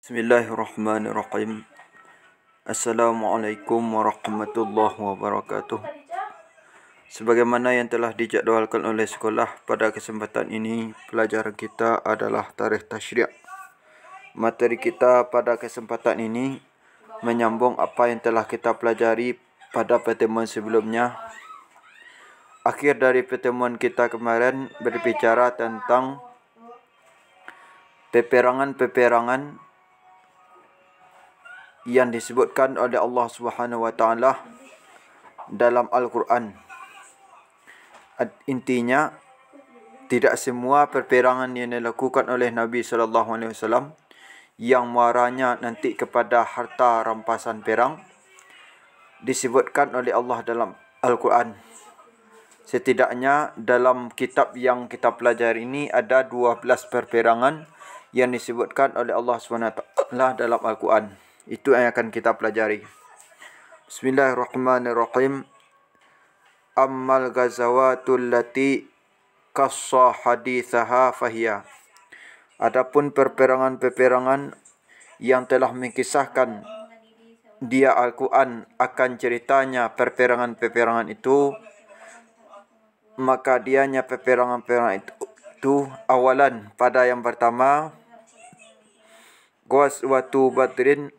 Bismillahirrahmanirrahim. Assalamualaikum warahmatullahi wabarakatuh. Sebagaimana yang telah dijadualkan oleh sekolah, pada kesempatan ini pelajaran kita adalah tarikh tasyri'. Materi kita pada kesempatan ini menyambung apa yang telah kita pelajari pada pertemuan sebelumnya. Akhir dari pertemuan kita kemarin berbicara tentang peperangan-peperangan yang disebutkan oleh Allah Subhanahu wa taala dalam Al-Quran. Intinya, tidak semua peperangan yang dilakukan oleh Nabi sallallahu alaihi wasallam yang muaranya nanti kepada harta rampasan perang disebutkan oleh Allah dalam Al-Quran. Setidaknya dalam kitab yang kita pelajari ini ada 12 peperangan yang disebutkan oleh Allah SWT dalam Al-Quran. Itu yang akan kita pelajari. Bismillahirrahmanirrahim. Ammal ghazawatul lati qassa hadithaha fahiya. Adapun peperangan-peperangan yang telah mengisahkan dia Al-Quran akan ceritanya peperangan-peperangan itu, maka dianya peperangan-peperangan itu awalan pada yang pertama, Ghazwatu Badrin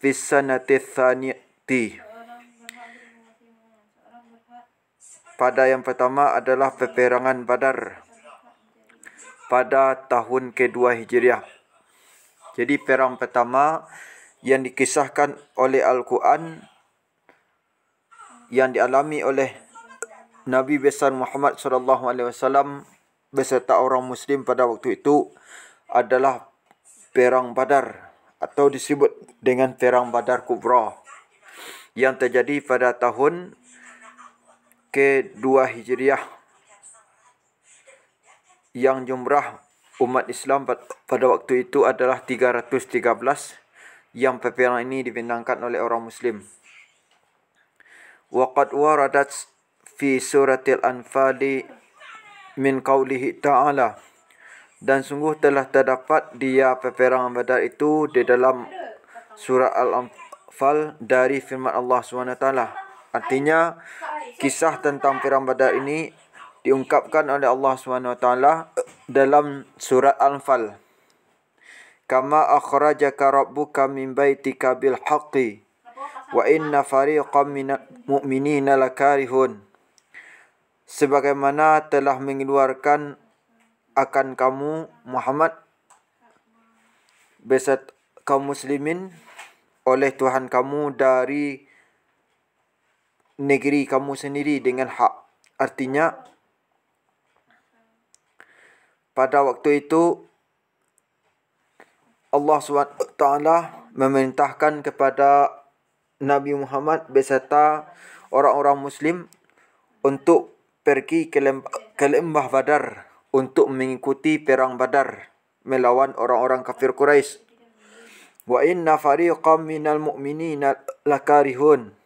fi sanati tsaniyati. Pada yang pertama adalah peperangan Badar pada tahun kedua Hijriah. Jadi perang pertama yang dikisahkan oleh Al-Quran yang dialami oleh Nabi besar Muhammad sallallahu alaihi wasallam beserta orang muslim pada waktu itu adalah perang Badar, atau disebut dengan perang Badar Kubra, yang terjadi pada tahun kedua Hijriah, yang jumlah umat Islam pada waktu itu adalah 313, yang peperangan ini dibintangkan oleh orang muslim. Waqad waradat fi suratil Anfali min qawlihi ta'ala. Dan sungguh telah terdapat dia peperangan Badar itu di dalam surah Al-Anfal dari firman Allah SWT. Artinya, kisah tentang perang Badar ini diungkapkan oleh Allah SWT dalam surah Al-Anfal. Kama akhrajaka rabbuka min baitika bil haqqi wa inna fariqam minal mu'minina lakarihun. Sebagaimana telah mengeluarkan akan kamu Muhammad beserta kaum muslimin oleh Tuhan kamu dari negeri kamu sendiri dengan hak. Artinya, pada waktu itu Allah SWT memerintahkan kepada Nabi Muhammad beserta orang-orang muslim untuk pergi ke lembah Badar untuk mengikuti perang Badar melawan orang-orang kafir Quraisy. Wa inna fariqam minal mu'minina lakarihun.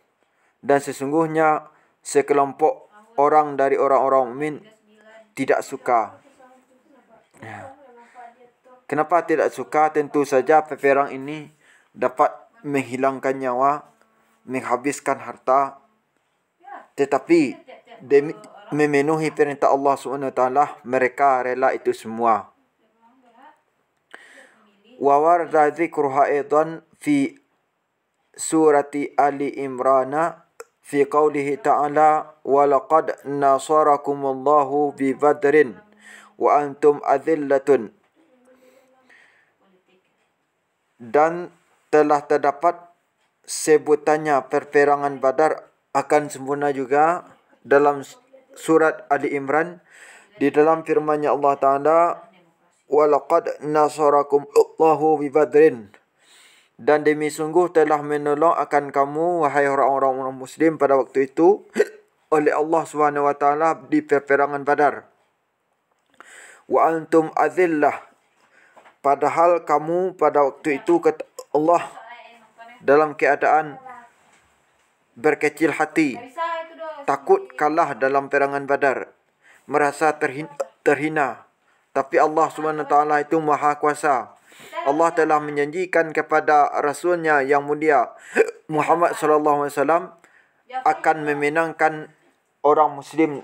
Dan sesungguhnya sekelompok orang dari orang-orang mukmin tidak suka. Kenapa tidak suka? Tentu saja peperang ini dapat menghilangkan nyawa, menghabiskan harta, tetapi demi memenuhi perintah Allah SWT, mereka rela itu semua. Wa warada dzikruha aidan fi surati Ali Imran fi qawlihi ta'ala wa laqad nasarakumullahu bi badrin wa antum adillatun. Dan telah terdapat sebutannya peperangan Badar akan sempurna juga dalam surat Ali Imran di dalam firman-Nya Allah Ta'ala, wa laqad nasarakum Allahu bi badrin. Dan demi sungguh telah menolong akan kamu wahai orang-orang muslim pada waktu itu oleh Allah Subhanahu wa taala di peperangan Badar. Wa antum azillah. Padahal kamu pada waktu itu kata Allah dalam keadaan berkecil hati, takut kalah dalam peperangan Badar, merasa terhina. Tapi Allah SWT itu Maha Kuasa. Allah telah menjanjikan kepada Rasulnya yang mulia Muhammad sallallahu alaihi wasallam akan memenangkan orang Muslim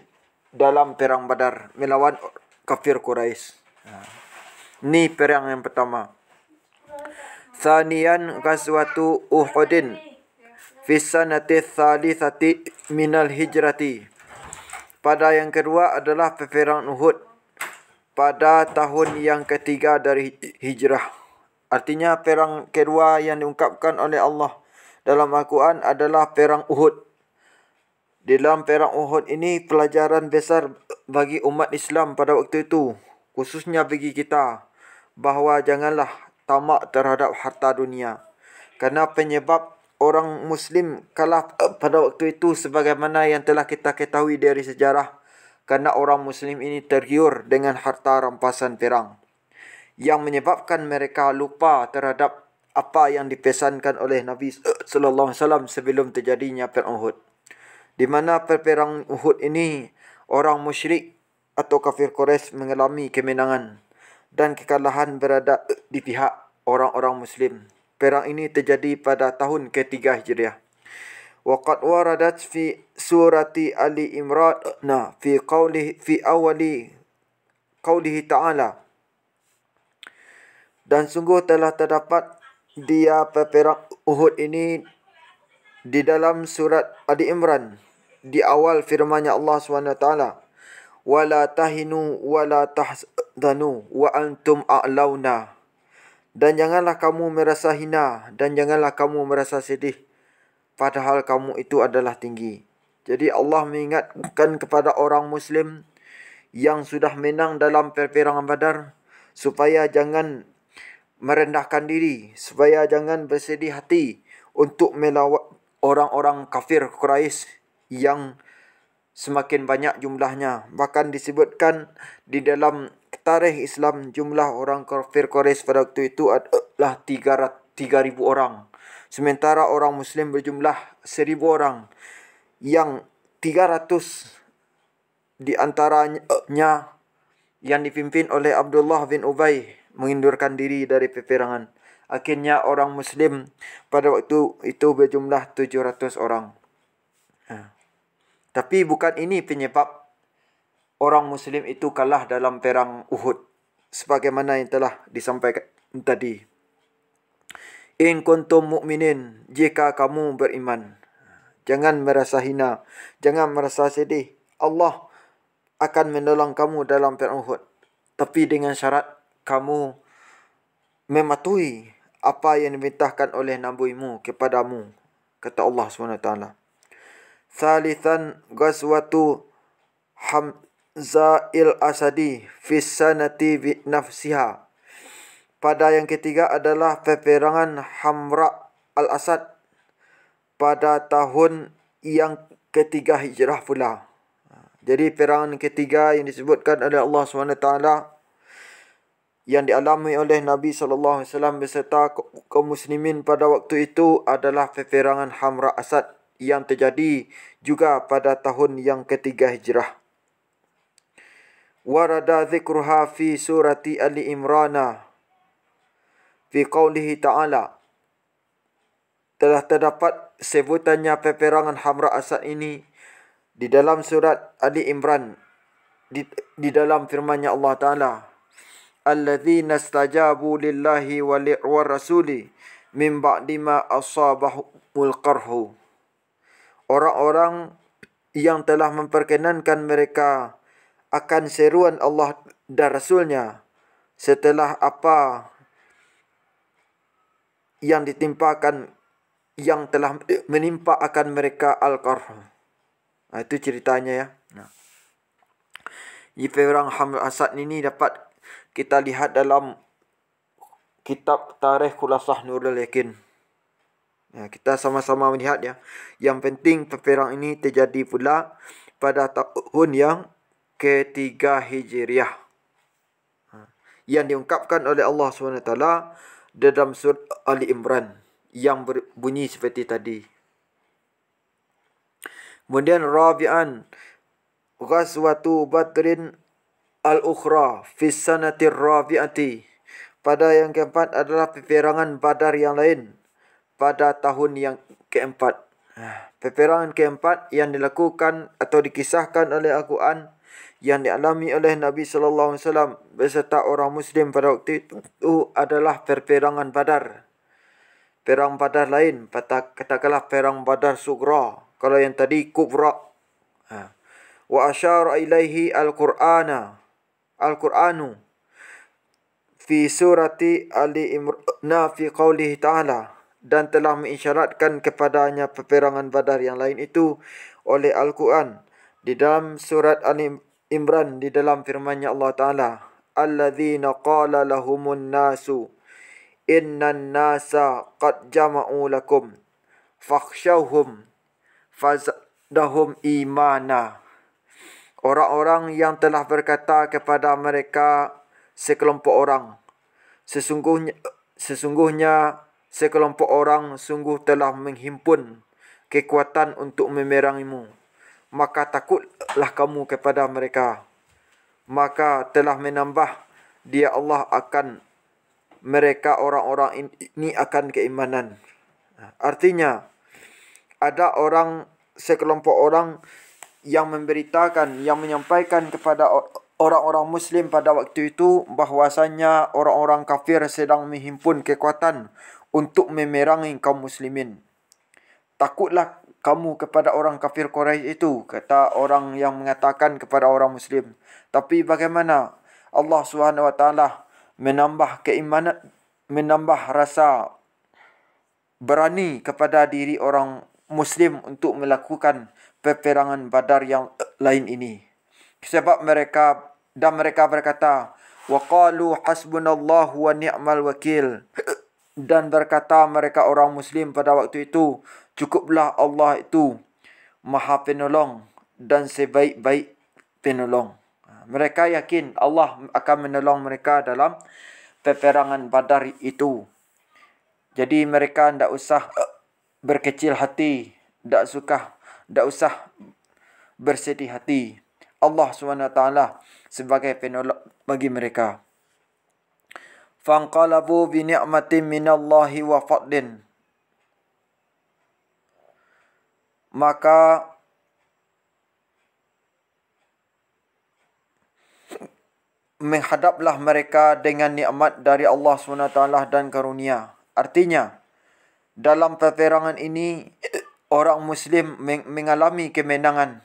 dalam perang Badar melawan kafir Quraisy. Ni perang yang pertama. Thaniyan ghazwatu Uhudin fi sanati tsalitsati minal hijrati. Pada yang kedua adalah peperangan Uhud pada tahun yang ketiga dari hijrah. Artinya perang kedua yang diungkapkan oleh Allah dalam Al-Quran adalah perang Uhud. Di dalam perang Uhud ini pelajaran besar bagi umat Islam pada waktu itu, khususnya bagi kita, bahawa janganlah tamak terhadap harta dunia. Kerana penyebab orang Muslim kalah pada waktu itu sebagaimana yang telah kita ketahui dari sejarah. Kerana orang Muslim ini tergiur dengan harta rampasan perang, yang menyebabkan mereka lupa terhadap apa yang dipesankan oleh Nabi sallallahu alaihi wasallam sebelum terjadinya perang Uhud. Di mana perperangan Uhud ini orang musyrik atau kafir Quraisy mengalami kemenangan dan kekalahan berada di pihak orang-orang Muslim. Perang ini terjadi pada tahun ketiga Hijriah. Waqad waradat fi surati Ali Imran fi awali qawlihi ta'ala. Dan sungguh telah terdapat dia perperang Uhud ini di dalam surat Ali Imran di awal firman-Nya Allah SWT. Wala tahinu wala tahzanu wa antum a'launa. Dan janganlah kamu merasa hina dan janganlah kamu merasa sedih, padahal kamu itu adalah tinggi. Jadi Allah mengingatkan kepada orang Muslim yang sudah menang dalam perperangan Badar supaya jangan merendahkan diri, supaya jangan bersedih hati untuk melawan orang-orang kafir Quraisy yang semakin banyak jumlahnya. Bahkan disebutkan di dalam tarikh Islam jumlah orang kafir Quraisy pada waktu itu adalah 3.000 orang. Sementara orang Muslim berjumlah 1.000 orang, yang 300 di antaranya yang dipimpin oleh Abdullah bin Ubay mengundurkan diri dari peperangan. Akhirnya orang Muslim pada waktu itu berjumlah 700 orang. Tapi bukan ini penyebab orang Muslim itu kalah dalam perang Uhud, sebagaimana yang telah disampaikan tadi. In kuntum mu'minin, jika kamu beriman, jangan merasa hina, jangan merasa sedih. Allah akan menolong kamu dalam perang Uhud, tapi dengan syarat kamu mematuhi apa yang diperintahkan oleh nabimu kepadamu, kata Allah SWT. Thalithan ghazwatu Hamza'il Asadi fi sanati bi nafsiha. Pada yang ketiga adalah peperangan Hamra al-Asad pada tahun yang ketiga hijrah pula. Jadi peperangan ketiga yang disebutkan oleh Allah SWT yang dialami oleh Nabi SAW beserta kaum muslimin pada waktu itu adalah peperangan Hamra Asad yang terjadi juga pada tahun yang ketiga hijrah. Warada dzikruha fi surati Ali Imran fi qawlihi ta'ala. Telah terdapat sebutannya peperangan Hamra Asad ini di dalam surat Ali Imran di dalam firman-Nya Allah Ta'ala. Alladzina istajabu lillahi wa rasuli min ba'di ma asabahumul qarhu. Orang-orang yang telah memperkenankan mereka akan seruan Allah dan Rasulnya setelah apa yang ditimpakan, yang telah menimpa akan mereka al-qarh. Itu ceritanya ya. Di perang Hamra Asad ini dapat kita lihat dalam kitab Tarikh Khulasah Nurul Yakin. Kita sama-sama melihat ya. Yang penting peperang ini terjadi pula pada tahun yang ketiga Hijriah, yang diungkapkan oleh Allah SWT dalam surat Ali Imran yang berbunyi seperti tadi. Kemudian Rabi'an ghazwatu Badrin al-ukhra fi sanati rabi'ati. pada yang keempat adalah peperangan Badar yang lain pada tahun yang keempat. Peperangan keempat yang dilakukan atau dikisahkan oleh Al-Quran yang dialami oleh Nabi sallallahu alaihi wasallam beserta orang Muslim pada waktu itu adalah peperangan Badar. Perang Badar lain, katakanlah perang Badar Sugra. Kalau yang tadi Kubra. Wa asyara ilaihi Al-Qur'anu fi surati Ali Imran fi qawlihi ta'ala, dan telah mengisyaratkan kepadanya peperangan Badar yang lain itu oleh Al-Quran di dalam surat Ali Imran di dalam firman-Nya Allah Ta'ala, alladzina qala lahumun nasu innan nasa qad jama'u lakum fakhshawhum fazadahum imana. Orang-orang yang telah berkata kepada mereka sekelompok orang, sesungguhnya sekelompok orang sungguh telah menghimpun kekuatan untuk memerangimu, maka takutlah kamu kepada mereka, maka telah menambah dia Allah akan mereka orang-orang ini akan keimanan. Artinya ada sekelompok orang yang memberitakan, yang menyampaikan kepada orang-orang Muslim pada waktu itu bahwasanya orang-orang kafir sedang menghimpun kekuatan untuk memerangi kaum muslimin. Takutlah kamu kepada orang kafir Quraisy itu, kata orang yang mengatakan kepada orang Muslim. Tapi bagaimana Allah Subhanahu Wa Taala menambah keimanan, menambah rasa berani kepada diri orang Muslim untuk melakukan peperangan Badar yang lain ini. Sebab mereka berkata, wa qalu hasbunallahu wa ni'mal wakil, dan berkata mereka orang Muslim pada waktu itu, cukuplah Allah itu Maha Penolong dan sebaik-baik penolong. Mereka yakin Allah akan menolong mereka dalam peperangan Badar itu. Jadi mereka tidak usah berkecil hati, tidak usah bersedih hati. Allah SWT sebagai penolong bagi mereka. Fanqalabu bi ni'matin minallahi wa fadlin. Maka menghadaplah mereka dengan nikmat dari Allah SWT dan karunia. Artinya, dalam peperangan ini orang Muslim mengalami kemenangan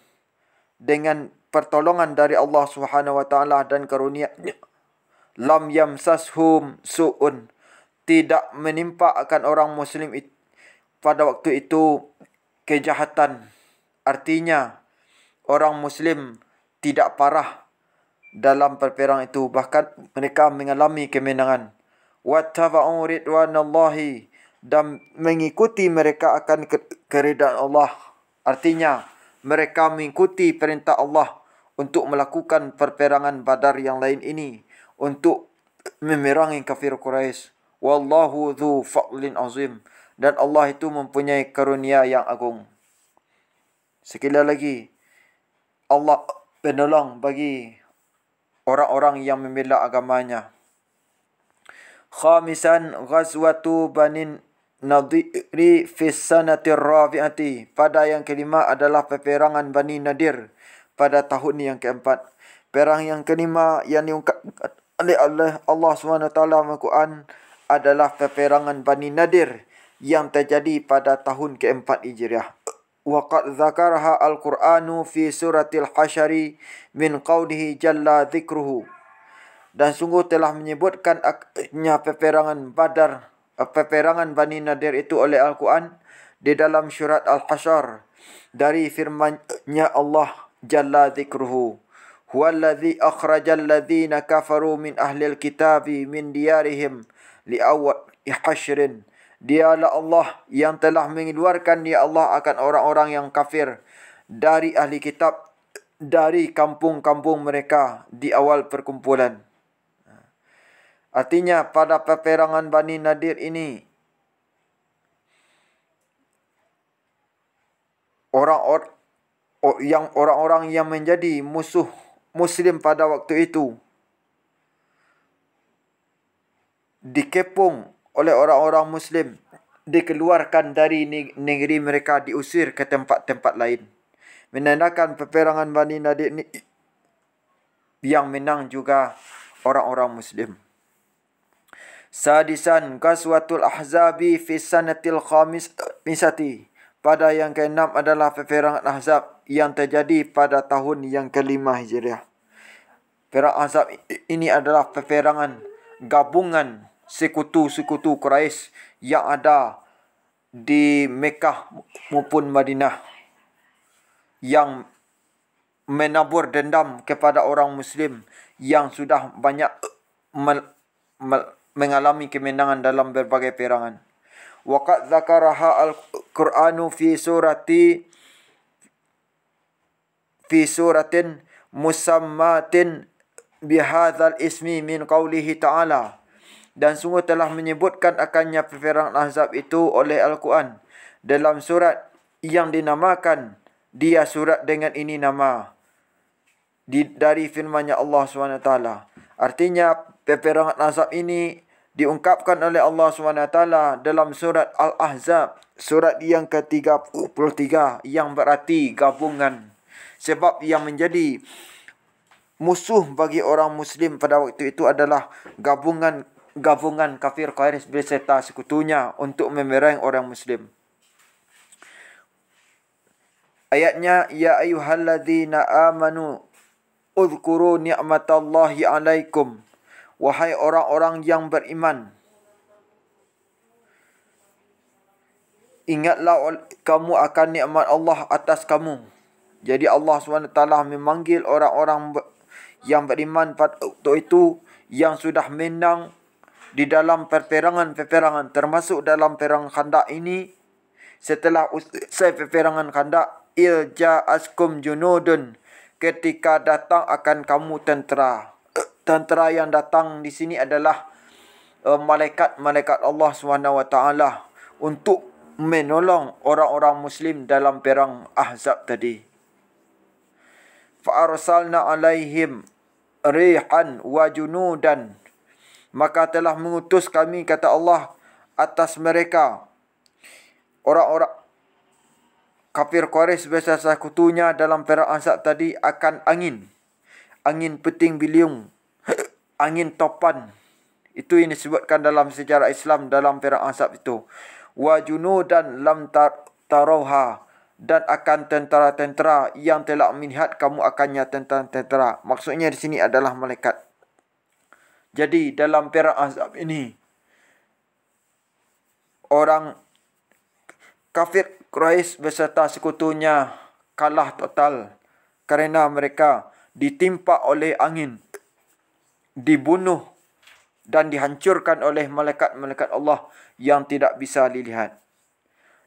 dengan pertolongan dari Allah Subhanahu Wa Taala dan karunia-Nya. Lam yamsashum su'un, tidak menimpa akan orang Muslim pada waktu itu kejahatan. Artinya orang Muslim tidak parah dalam peperangan itu, bahkan mereka mengalami kemenangan. Wattaba'u ridwanallahi, dan mengikuti mereka akan keridaan Allah. Artinya mereka mengikuti perintah Allah untuk melakukan perperangan Badar yang lain ini, untuk memerangi kafir Quraisy. Wallahu dzu fadlin azim, dan Allah itu mempunyai karunia yang agung. Sekali lagi, Allah penolong bagi orang-orang yang membela agamanya. Khamisan ghazwatu Bani Nadiri fi sanati rabi'ati, pada yang kelima adalah peperangan Bani Nadir pada tahun yang keempat. Perang yang kelima yang diungkapkan oleh Allah SWT Al-Quran adalah peperangan Bani Nadir yang terjadi pada tahun keempat Hijriah. Wa qad dzakaraha Al-Qur'anu fi suratil Hasyri min qawlihi jalla dzikruhu, dan sungguh telah menyebutkan peperangan Badar, peperangan Bani Nadir itu oleh Al-Quran di dalam surat Al-Hasyr dari firman-Nya Allah jalla dzikruhu, huwallazi akhrajal ladzina kafaru min ahlil kitabi min diyarihim liawwal hasyrin. Dialah Allah yang telah mengeluarkan dia Allah akan orang-orang yang kafir dari ahli kitab dari kampung-kampung mereka di awal perkumpulan. Artinya pada peperangan Bani Nadir ini, orang-orang yang menjadi musuh Muslim pada waktu itu dikepung oleh orang-orang Muslim, dikeluarkan dari negeri mereka, diusir ke tempat-tempat lain. Menandakan peperangan Bani Nadir ini yang menang juga orang-orang Muslim. Sadisan, Ghazwatul Ahzabi fi sanatil khamisati. Pada yang ke-6 adalah peperangan Ahzab yang terjadi pada tahun yang ke-5 Hijriah. Perang Ahzab ini adalah peperangan gabungan sekutu-sekutu Quraisy yang ada di Mekah maupun Madinah, yang menabur dendam kepada orang Muslim yang sudah banyak mengalami kemenangan dalam berbagai perangan. Waqad dzakaraha al-Qur'anu fi suratin musammatin bihadzal ismi min qawlihi ta'ala. Dan sungguh telah menyebutkan akannya peperangan Ahzab itu oleh Al-Quran dalam surat yang dinamakan dia surat dengan ini nama, dari firman-Nya Allah SWT. Artinya peperangan Ahzab ini diungkapkan oleh Allah SWT dalam surat Al-Ahzab, surat yang ke-33, yang berarti gabungan. Sebab yang menjadi musuh bagi orang Muslim pada waktu itu adalah gabungan kafir Quraisy beserta sekutunya untuk memerangi orang Muslim. Ayatnya, ya ayyuhalladzina amanu udhkuru ni'matallahi alaikum. Wahai orang-orang yang beriman, ingatlah kamu akan nikmat Allah atas kamu. Jadi Allah SWT memanggil orang-orang yang beriman pada waktu itu yang sudah menang di dalam peperangan-peperangan, termasuk dalam perang Khandaq ini. Setelah usai peperangan Khandaq, ilja'askum junudun, ketika datang akan kamu tentera. Tentera yang datang di sini adalah malaikat-malaikat Allah SWT untuk menolong orang-orang Muslim dalam perang Ahzab tadi. Fa'arsalna alaihim rihan wa junudan. Maka telah mengutus kami, kata Allah, atas mereka orang-orang kafir Quraisy beserta sekutunya dalam perang Ahzab tadi akan angin peting biliung, angin topan. Itu yang disebutkan dalam sejarah Islam dalam perang Ahzab itu. Wa junudan lam tarauha, dan akan tentera-tentera yang telah melihat kamu akannya tentera-tentera. Maksudnya di sini adalah malaikat. Jadi dalam perang Ahzab ini orang kafir Quraisy beserta sekutunya kalah total kerana mereka ditimpa oleh angin, dibunuh dan dihancurkan oleh malaikat-malaikat Allah yang tidak bisa dilihat.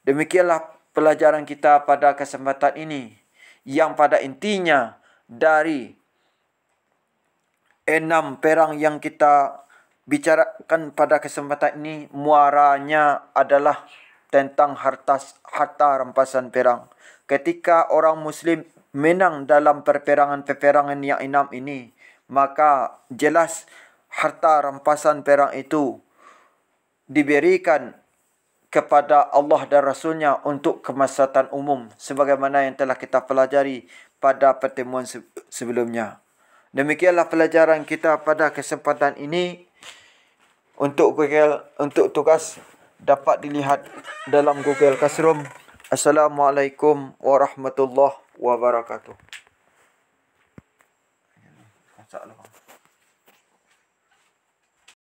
Demikianlah pelajaran kita pada kesempatan ini, yang pada intinya dari 6 perang yang kita bicarakan pada kesempatan ini, muaranya adalah tentang harta rampasan perang. Ketika orang Muslim menang dalam peperangan-peperangan yang 6 ini, maka jelas harta rampasan perang itu diberikan kepada Allah dan Rasulnya untuk kemaslahatan umum, sebagaimana yang telah kita pelajari pada pertemuan sebelumnya. Demikianlah pelajaran kita pada kesempatan ini. Untuk tugas dapat dilihat dalam Google Classroom. Assalamualaikum warahmatullahi wabarakatuh.